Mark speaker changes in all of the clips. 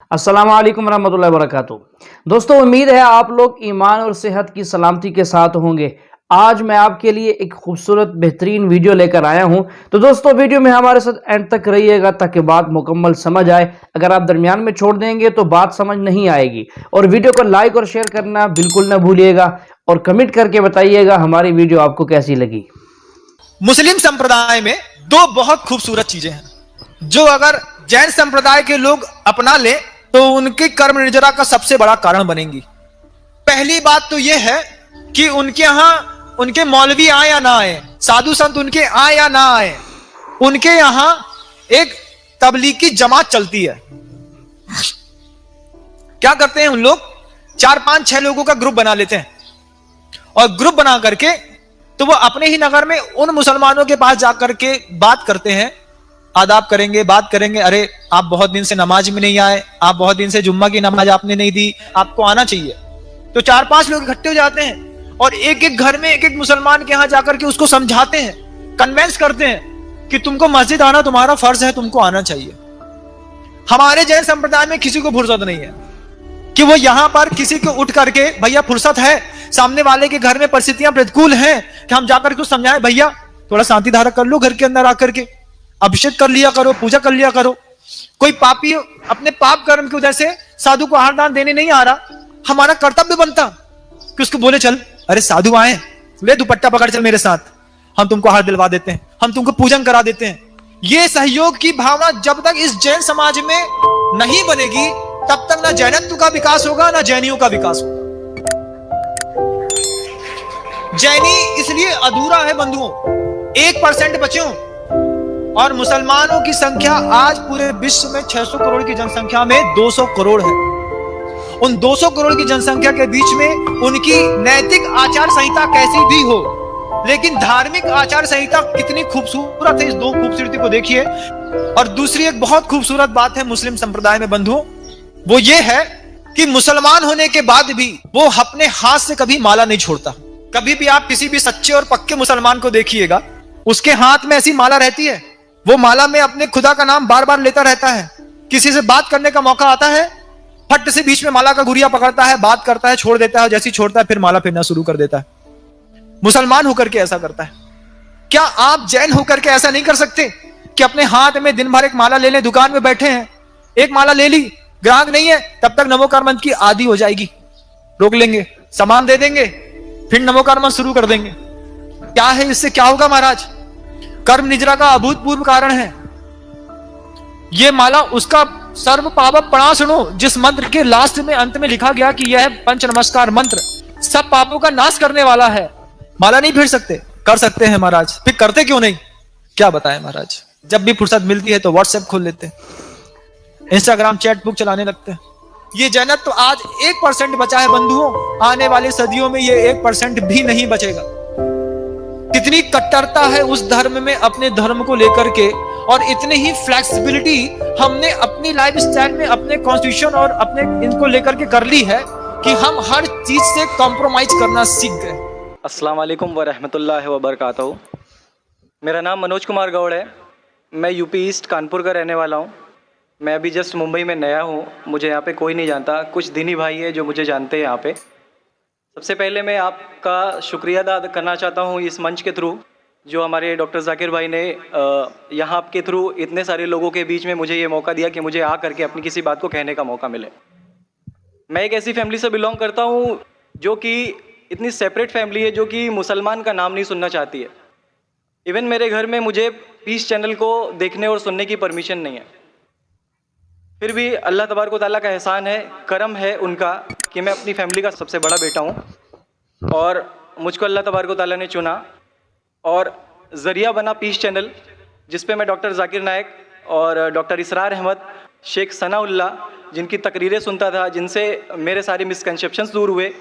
Speaker 1: अस्सलाम वालेकुम रहमतुल्लाहि व बरकातुहू। दोस्तों, उम्मीद है आप लोग ईमान और सेहत की सलामती के साथ होंगे। आज मैं आपके लिए एक खूबसूरत बेहतरीन वीडियो लेकर आया हूं। तो दोस्तों, वीडियो में हमारे साथ एंड तक रहिएगा ताकि बात मुकम्मल समझ आए। अगर आप दरमियान में छोड़ देंगे तो बात समझ नहीं आएगी। और वीडियो को लाइक और शेयर करना बिल्कुल ना भूलिएगा और कमेंट करके बताइएगा हमारी वीडियो आपको कैसी लगी।
Speaker 2: मुस्लिम संप्रदाय में दो बहुत खूबसूरत चीजें हैं जो अगर जैन संप्रदाय के लोग अपना ले तो उनकी कर्म निर्जरा का सबसे बड़ा कारण बनेंगी। पहली बात तो यह है कि उनके यहां उनके मौलवी आए या ना आए, साधु संत उनके आए या ना आए, उनके यहां एक तबलीगी जमात चलती है। क्या करते हैं उन लोग? 4-5-6 लोगों का ग्रुप बना लेते हैं और ग्रुप बना करके तो वो अपने ही नगर में उन मुसलमानों के पास जाकर के बात करते हैं, आदाब करेंगे, बात करेंगे। अरे आप बहुत दिन से नमाज में नहीं आए, आप बहुत दिन से जुम्मा की नमाज आपने नहीं दी, आपको आना चाहिए। तो 4-5 लोग इकट्ठे हो जाते हैं और एक एक घर में एक एक मुसलमान के यहां जाकर के उसको समझाते हैं, कन्वेंस करते हैं कि तुमको मस्जिद आना तुम्हारा फर्ज है, तुमको आना चाहिए। हमारे जैन संप्रदाय में किसी को फुर्सत नहीं है कि वो यहां पर किसी को उठ करके, भैया फुर्सत है, सामने वाले के घर में परिस्थितियां प्रतिकूल हैं कि हम जाकर के समझाएं, भैया थोड़ा शांति धारा कर लो, घर के अंदर आकर के अभिषेक कर लिया करो, पूजा कर लिया करो। कोई पापी अपने पाप कर्म की वजह से साधु को आहार दान देने नहीं आ रहा, हमारा कर्तव्य बनता कि उसको बोले, चल अरे साधु आए, ले दुपट्टा पकड़ चल मेरे साथ, हम तुमको आहार दिलवा देते हैं, हम तुमको पूजन करा देते हैं। ये सहयोग की भावना जब तक इस जैन समाज में नहीं बनेगी तब तक ना जैनत्व का विकास होगा ना जैनियों का विकास होगा। जैनी इसलिए अधूरा है बंधुओं, 1% बचे हो और मुसलमानों की संख्या आज पूरे विश्व में 600 करोड़ की जनसंख्या में 200 करोड़ है। उन 200 करोड़ की जनसंख्या के बीच में उनकी नैतिक आचार संहिता कैसी भी हो, लेकिन धार्मिक आचार संहिता कितनी खूबसूरत है, इस दो खूबसूरती को देखिए। और दूसरी एक बहुत खूबसूरत बात है मुस्लिम संप्रदाय में बंधुओं, वो ये है कि मुसलमान होने के बाद भी वो अपने हाथ से कभी माला नहीं छोड़ता। कभी भी आप किसी भी सच्चे और पक्के मुसलमान को देखिएगा, उसके हाथ में ऐसी माला रहती है, वो माला में अपने खुदा का नाम बार बार लेता रहता है। किसी से बात करने का मौका आता है, फट से बीच में माला का गुरिया पकड़ता है, बात करता है, छोड़ देता है, जैसी छोड़ता है फिर माला फेरना शुरू कर देता है। मुसलमान होकर के ऐसा करता है। क्या आप जैन होकर के ऐसा नहीं कर सकते कि अपने हाथ में दिन भर एक माला ले लें? दुकान में बैठे हैं, एक माला ले ली, ग्राहक नहीं है, तब तक नमोकार मंत्र की आदि हो जाएगी, रोक लेंगे, सामान दे देंगे, फिर नमोकार मंत्र शुरू कर देंगे। क्या है इससे? क्या होगा महाराज? कर्म निजरा का अभूतपूर्व कारण है। यह माला उसका सर्व पाप प्रणाशनो, जिस मंत्र के लास्ट में अंत में लिखा गया कि यह पंच नमस्कार मंत्र सब पापों का नाश करने वाला है। माला नहीं फेर सकते? कर सकते हैं महाराज, फिर करते क्यों नहीं? क्या बताएं महाराज, जब भी फुर्सत मिलती है तो व्हाट्सएप खोल लेते हैं, इंस्टाग्राम चैट बुक चलाने लगते हैं। ये जन्नत तो आज 1% बचा है बंधुओं, आने वाली सदियों में ये 1% भी नहीं बचेगा। कितनी कट्टरता है उस धर्म में अपने धर्म को लेकर के, और इतनी ही फ्लेक्सिबिलिटी हमने अपनी लाइफ स्टाइल में, अपने कॉन्स्टिट्यूशन और अपने इनको लेकर के कर ली है कि हम हर चीज से कॉम्प्रोमाइज करना सीख गए।
Speaker 3: अस्सलाम वालेकुम व रहमतुल्लाहि व बरकातहू। मेरा नाम मनोज कुमार गौड़ है। मैं यूपी ईस्ट कानपुर का रहने वाला हूँ। मैं अभी जस्ट मुंबई में नया हूँ, मुझे यहाँ पे कोई नहीं जानता, कुछ दीनी भाई है जो मुझे जानते हैं यहाँ पे। सबसे पहले मैं आपका शुक्रिया अदा करना चाहता हूँ इस मंच के थ्रू, जो हमारे डॉक्टर जाकिर भाई ने यहाँ के थ्रू इतने सारे लोगों के बीच में मुझे ये मौका दिया कि मुझे आ करके अपनी किसी बात को कहने का मौका मिले। मैं एक ऐसी फैमिली से बिलोंग करता हूँ जो कि इतनी सेपरेट फैमिली है, जो कि मुसलमान का नाम नहीं सुनना चाहती है। इवन मेरे घर में मुझे पीस चैनल को देखने और सुनने की परमिशन नहीं है। फिर भी अल्लाह तबारक व तआला का एहसान है, करम है उनका कि मैं अपनी फैमिली का सबसे बड़ा बेटा हूँ और मुझको अल्लाह तबारक व तआला ने चुना और ज़रिया बना पीस चैनल, जिस पे मैं डॉक्टर जाकिर नायक और डॉक्टर इसरार अहमद, शेख सनाउल्लाह, जिनकी तकरीरें सुनता था, जिनसे मेरे सारे मिसकंसेप्शंस दूर हुए।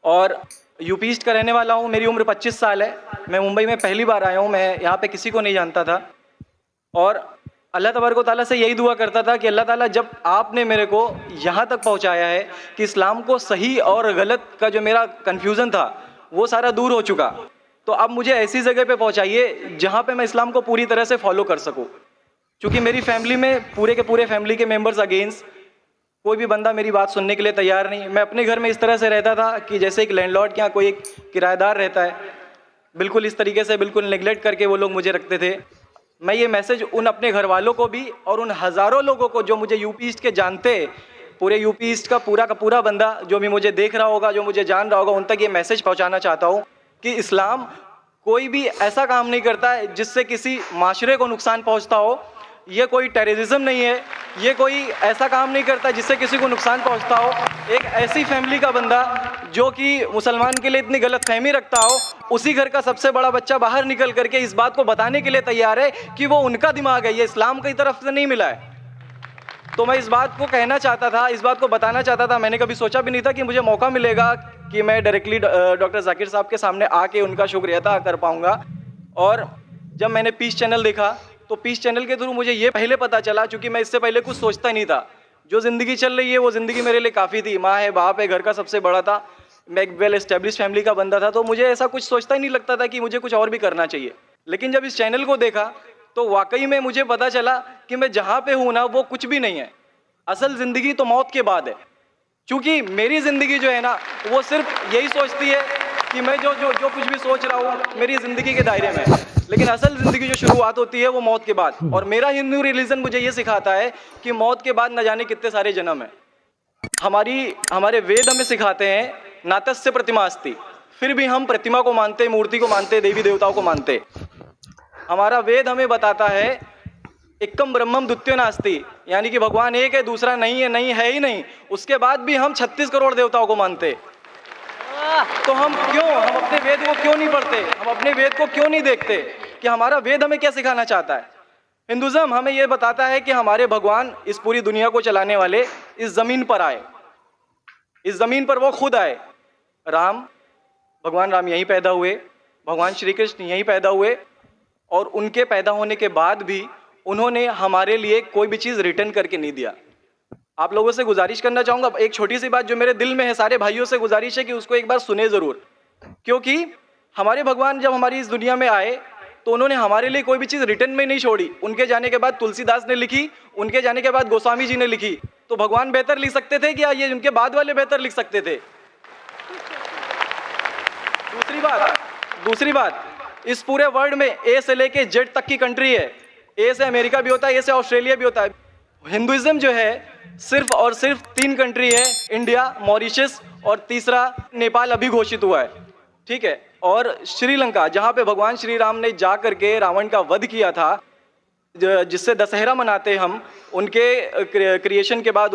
Speaker 3: और यूपी ईस्ट का रहने वाला हूँ। मेरी उम्र 25 साल है। मैं मुंबई में पहली बार आया हूँ। मैं यहाँ पे किसी को नहीं जानता था और अल्लाह तबारक व तआला से यही दुआ करता था कि अल्लाह ताला, जब आपने मेरे को यहाँ तक पहुँचाया है कि इस्लाम को सही और गलत का जो मेरा कन्फ्यूज़न था वो सारा दूर हो चुका, तो अब मुझे ऐसी जगह पे पहुँचाइए जहाँ पे मैं इस्लाम को पूरी तरह से फॉलो कर सकूँ। क्योंकि मेरी फैमिली में पूरे के पूरे फैमिली के मेंबर्स अगेंस्ट कोई भी बंदा मेरी बात सुनने के लिए तैयार नहीं। मैं अपने घर में इस तरह से रहता था कि जैसे एक लैंडलॉर्ड के यहाँ कोई एक किराएदार रहता है, बिल्कुल इस तरीके से बिल्कुल नेग्लेक्ट करके वो लोग मुझे रखते थे। मैं ये मैसेज उन अपने घर वालों को भी और उन हज़ारों लोगों को जो मुझे यूपी ईस्ट के जानते, पूरे यूपी ईस्ट का पूरा बंदा जो भी मुझे देख रहा होगा, जो मुझे जान रहा होगा, उन तक ये मैसेज पहुँचाना चाहता हूँ कि इस्लाम कोई भी ऐसा काम नहीं करता है जिससे किसी माशरे को नुकसान पहुँचता हो। ये कोई टेररिज्म नहीं है, ये कोई ऐसा काम नहीं करता जिससे किसी को नुकसान पहुंचता हो। एक ऐसी फैमिली का बंदा जो कि मुसलमान के लिए इतनी गलत फहमी रखता हो, उसी घर का सबसे बड़ा बच्चा बाहर निकल करके इस बात को बताने के लिए तैयार है कि वो उनका दिमाग है, ये इस्लाम की तरफ से नहीं मिला है। तो मैं इस बात को कहना चाहता था, इस बात को बताना चाहता था। मैंने कभी सोचा भी नहीं था कि मुझे मौका मिलेगा कि मैं डायरेक्टली डॉक्टर जाकिर साहब के सामने आके उनका शुक्रिया अदा कर पाऊँगा। और जब मैंने पीस चैनल देखा तो पीस चैनल के थ्रू मुझे ये पहले पता चला, चूँकि मैं इससे पहले कुछ सोचता नहीं था। जो ज़िंदगी चल रही है वो ज़िंदगी मेरे लिए काफ़ी थी। माँ है, बाप है, घर का सबसे बड़ा था, मैं एक वेल एस्टेब्लिश फैमिली का बंदा था, तो मुझे ऐसा कुछ सोचता ही नहीं लगता था कि मुझे कुछ और भी करना चाहिए। लेकिन जब इस चैनल को देखा तो वाकई में मुझे पता चला कि मैं जहाँ पे हूँ ना वो कुछ भी नहीं है। असल ज़िंदगी तो मौत के बाद है। क्योंकि मेरी ज़िंदगी जो है ना वो सिर्फ यही सोचती है कि मैं जो कुछ भी सोच रहा हूँ मेरी ज़िंदगी के दायरे में, लेकिन असल ज़िंदगी जो शुरुआत होती है वो मौत के बाद। और मेरा हिंदू रिलीजन मुझे ये सिखाता है कि मौत के बाद न जाने कितने सारे जन्म हैं। हमारे वेद हमें सिखाते हैं नातस्य प्रतिमा अस्ति, फिर भी हम प्रतिमा को मानते, मूर्ति को मानते, देवी देवताओं को मानते। हमारा वेद हमें बताता है एकम ब्रह्मम द्वितीयो नास्ति, यानी कि भगवान एक है, दूसरा नहीं है ही नहीं। उसके बाद भी हम 36 करोड़ देवताओं को मानते। तो हम अपने वेद को क्यों नहीं पढ़ते, हम अपने वेद को क्यों नहीं देखते कि हमारा वेद हमें क्या सिखाना चाहता है। हिंदुज़म हमें यह बताता है कि हमारे भगवान इस पूरी दुनिया को चलाने वाले इस ज़मीन पर आए, इस ज़मीन पर वो खुद आए। भगवान राम यहीं पैदा हुए, भगवान श्री कृष्ण यहीं पैदा हुए, और उनके पैदा होने के बाद भी उन्होंने हमारे लिए कोई भी चीज़ रिटर्न करके नहीं दिया। आप लोगों से गुजारिश करना चाहूँगा, एक छोटी सी बात जो मेरे दिल में है, सारे भाइयों से गुजारिश है कि उसको एक बार सुने ज़रूर। क्योंकि हमारे भगवान जब हमारी इस दुनिया में आए तो उन्होंने हमारे लिए कोई भी चीज़ रिटर्न में नहीं छोड़ी। उनके जाने के बाद तुलसीदास ने लिखी, उनके जाने के बाद गोस्वामी जी ने लिखी। तो भगवान बेहतर लिख सकते थे क्या ये उनके बाद वाले बेहतर लिख सकते थे? दूसरी बात, इस पूरे वर्ल्ड में ए से लेके जेड तक की कंट्री है। ए से अमेरिका भी होता है, ए से ऑस्ट्रेलिया भी होता है। हिंदुइज्म जो है सिर्फ और सिर्फ 3 कंट्री है, इंडिया, मॉरिशस और तीसरा नेपाल अभी घोषित हुआ है, ठीक है। और श्रीलंका, जहाँ पे भगवान श्री राम ने जा करके रावण का वध किया था, जिससे दशहरा मनाते हम, उनके क्रिएशन के बाद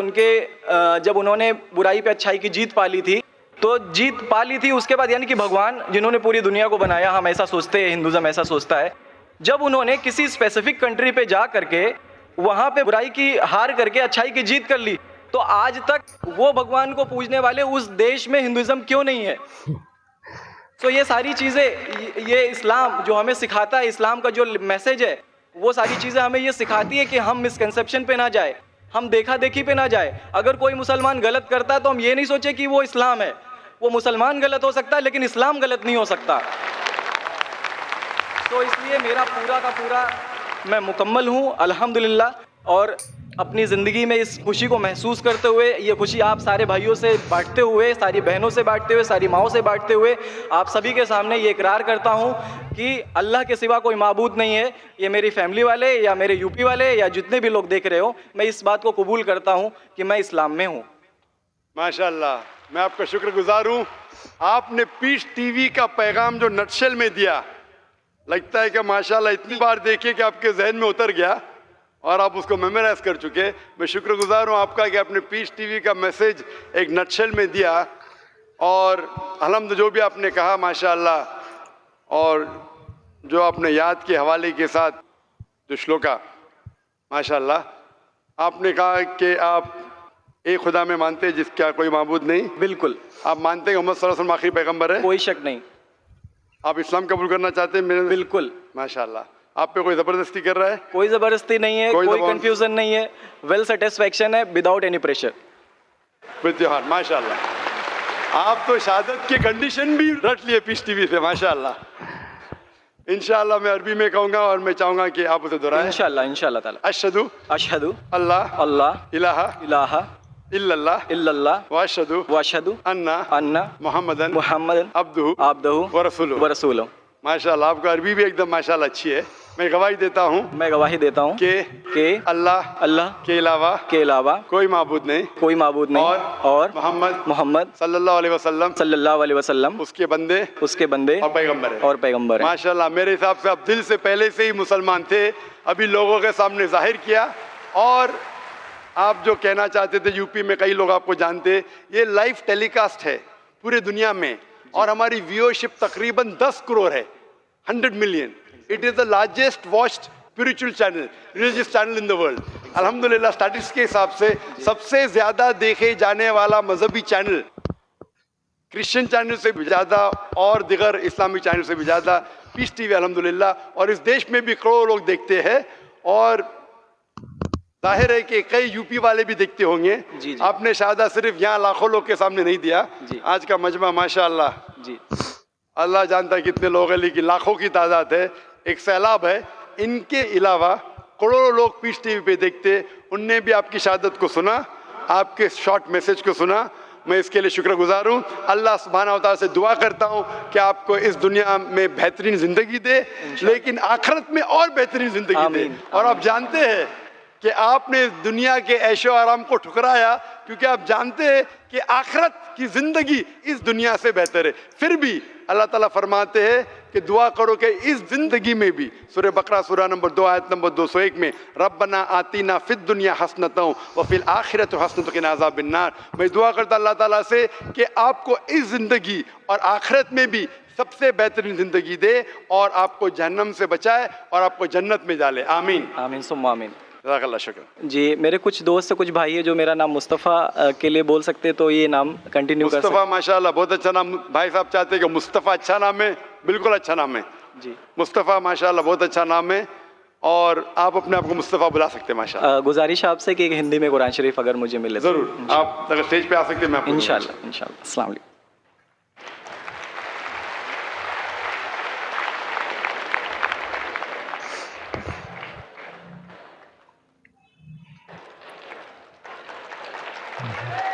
Speaker 3: जब उन्होंने बुराई पे अच्छाई की जीत पा ली थी, तो जीत पा ली थी उसके बाद, यानी कि भगवान जिन्होंने पूरी दुनिया को बनाया, हम ऐसा सोचते हैं, हिंदुज़म ऐसा सोचता है, जब उन्होंने किसी स्पेसिफिक कंट्री पे जा करके वहाँ पे बुराई की हार करके अच्छाई की जीत कर ली, तो आज तक वो भगवान को पूजने वाले उस देश में हिंदुइज्म क्यों नहीं है? तो ये सारी चीज़ें, ये इस्लाम जो हमें सिखाता है, इस्लाम का जो मैसेज है, वो सारी चीज़ें हमें ये सिखाती है कि हम मिसकंसेप्शन पे ना जाए, हम देखा देखी पे ना जाए। अगर कोई मुसलमान गलत करता है तो हम ये नहीं सोचे कि वो इस्लाम है। वो मुसलमान गलत हो सकता है लेकिन इस्लाम गलत नहीं हो सकता। तो इसलिए मेरा पूरा का पूरा मैं मुकम्मल हूँ अल्हम्दुलिल्लाह, और अपनी ज़िंदगी में इस खुशी को महसूस करते हुए, ये खुशी आप सारे भाइयों से बांटते हुए, सारी बहनों से बांटते हुए, सारी माओं से बांटते हुए, आप सभी के सामने ये इकरार करता हूँ कि अल्लाह के सिवा कोई माबूद नहीं है। ये मेरी फैमिली वाले या मेरे यूपी वाले या जितने भी लोग देख रहे हो, मैं इस बात को कबूल करता हूँ कि मैं इस्लाम में हूँ।
Speaker 4: माशाल्लाह, मैं आपका शुक्रगुजार हूँ। आपने पीस टीवी का पैगाम जो नटशेल में दिया, लगता है कि माशाल्लाह इतनी बार देखिए कि आपके जहन में उतर गया और आप उसको मेमोराइज कर चुके। मैं शुक्रगुजार हूँ आपका कि आपने पीस टीवी का मैसेज एक नटशेल में दिया, और अल्हम्दुलिल्लाह जो भी आपने कहा माशाल्लाह, और जो आपने याद के हवाले के साथ जो श्लोका, माशाल्लाह आपने कहा कि आप एक खुदा में मानते हैं जिसका कोई माबूद नहीं।
Speaker 3: बिल्कुल।
Speaker 4: आप मानते हैं मोहम्मद सल्लल्लाहु अलैहि वसल्लम आखिरी पैगंबर है?
Speaker 3: कोई शक नहीं।
Speaker 4: आप इस्लाम कबूल करना चाहते हैं? मेरे
Speaker 3: बिल्कुल।
Speaker 4: माशाल्लाह। आप पे कोई ज़बरदस्ती कर रहा है?
Speaker 3: कोई ज़बरदस्ती नहीं है, कोई कंफ्यूजन नहीं है, वेल सेटिस्फैक्शन है, without any pressure.
Speaker 4: With your heart, माशाल्लाह। आप तो शहादत के कंडीशन भी रट लिए पीस टीवी से, माशाल्लाह। इंशाल्लाह मैं अरबी में कहूँगा और मैं चाहूँगा कि आप उसे दोहराएं।
Speaker 3: इंशाल्लाह ताला।
Speaker 4: अशहदु
Speaker 3: अशहदु
Speaker 4: अल्लाह
Speaker 3: अल्लाह
Speaker 4: इलाहा
Speaker 3: इलाहा
Speaker 4: इल्लल्लाह
Speaker 3: इल्लल्लाह
Speaker 4: व अशहदु
Speaker 3: वअशहदु
Speaker 4: अन्ना
Speaker 3: अन्ना
Speaker 4: मुहम्मदन
Speaker 3: मुहम्मदन
Speaker 4: अब्दुहु
Speaker 3: अब्दुहु
Speaker 4: व रसूलुहु।
Speaker 3: व रसूलुहु।
Speaker 4: माशाल्लाह, आपका अरबी भी एकदम माशाल्लाह अच्छी है। मैं गवाही देता हूँ
Speaker 3: मैं गवाही देता हूँ
Speaker 4: कि
Speaker 3: अल्लाह
Speaker 4: अल्लाह के अलावा
Speaker 3: के अलावा
Speaker 4: कोई माबूद नहीं
Speaker 3: कोई माबूद नहीं और मोहम्मद
Speaker 4: सल्लल्लाहु अलैहि वसल्लम
Speaker 3: सल्लल्लाहु अलैहि वसल्लम
Speaker 4: उसके बंदे
Speaker 3: उसके बंदे
Speaker 4: और पैगंबर है।
Speaker 3: और पैगंबर है।
Speaker 4: माशाल्लाह, मेरे हिसाब से आप दिल से पहले से ही मुसलमान थे, अभी लोगों के सामने जाहिर किया। और आप जो कहना चाहते थे, यूपी में कई लोग आपको जानते, ये लाइव टेलीकास्ट है पूरे दुनिया में और हमारी व्यूअरशिप तकरीबन 10 करोड़ है, 100 million. It is the largest watched spiritual channel, religious channel in the world. अल्हम्दुलिल्लाह, स्टैटिस्टिक्स के हिसाब से सबसे ज्यादा देखे जाने वाला मजहबी चैनल क्रिश्चियन चैनल से भी ज्यादा और दिगर इस्लामिक चैनल से भी ज्यादा पीस टीवी अल्हम्दुलिल्लाह। और इस देश में भी करोड़ों लोग देखते हैं और जाहिर है कि कई यूपी वाले भी देखते होंगे।
Speaker 3: जी।
Speaker 4: आपने शायद सिर्फ यहाँ लाखों लोग के सामने नहीं दिया, आज का मजमा माशाअल्लाह
Speaker 3: जी
Speaker 4: अल्लाह जानता है कितने लोग हैं, लेकिन लाखों की तादाद है, एक सैलाब है। इनके अलावा करोड़ों लोग पीस टीवी पे देखते, उनने भी आपकी शहादत को सुना, आपके शॉर्ट मैसेज को सुना। मैं इसके लिए शुक्रगुजार हूँ। अल्लाह सुब्हानहू व तआला से दुआ करता हूँ कि आपको इस दुनिया में बेहतरीन जिंदगी दे, लेकिन आखिरत में और बेहतरीन जिंदगी दे। और आप जानते हैं कि आपने दुनिया के ऐशो आराम को ठुकराया क्योंकि आप जानते हैं कि आखिरत की जिंदगी इस दुनिया से बेहतर है। फिर भी अल्लाह ताला फरमाते हैं कि दुआ करो कि इस जिंदगी में भी, सूरह बकरा सूरह नंबर 2 आयत नंबर 201 में, रब्बना आतीना फिद दुनिया हसनतों व फिल आखिरत हसनतों के नाज़ाबिन नार। मैं दुआ करता अल्लाह ताला से कि आपको इस जिंदगी और आखिरत में भी सबसे बेहतरीन जिंदगी दे और आपको जहन्नम से बचाए और आपको जन्नत में डाले। आमीन
Speaker 3: आमीन सुम्मा आमीन।
Speaker 4: जज़ाकल्लाह शुक्र।
Speaker 3: जी, मेरे कुछ दोस्त कुछ भाई है जो मेरा नाम मुस्तफ़ा के लिए बोल सकते, तो ये नाम कंटिन्यू कर सकते।
Speaker 4: मुस्तफ़ा माशाल्लाह बहुत अच्छा नाम। भाई साहब चाहते हैं कि मुस्तफ़ा अच्छा नाम है, बिल्कुल अच्छा नाम है
Speaker 3: जी।
Speaker 4: मुस्तफ़ा माशाल्लाह बहुत अच्छा नाम है और आप अपने आप को मुस्तफ़ा बुला सकते हैं माशाल्लाह।
Speaker 3: गुजारिश आपसे कि एक हिंदी में कुरान शरीफ अगर मुझे मिले तो।
Speaker 4: जरूर, आप अगर स्टेज पे आ सकते हैं मैं आपको
Speaker 3: इंशाल्लाह इंशाल्लाह। अस्सलाम वालेकुम।
Speaker 1: Mm-hmm.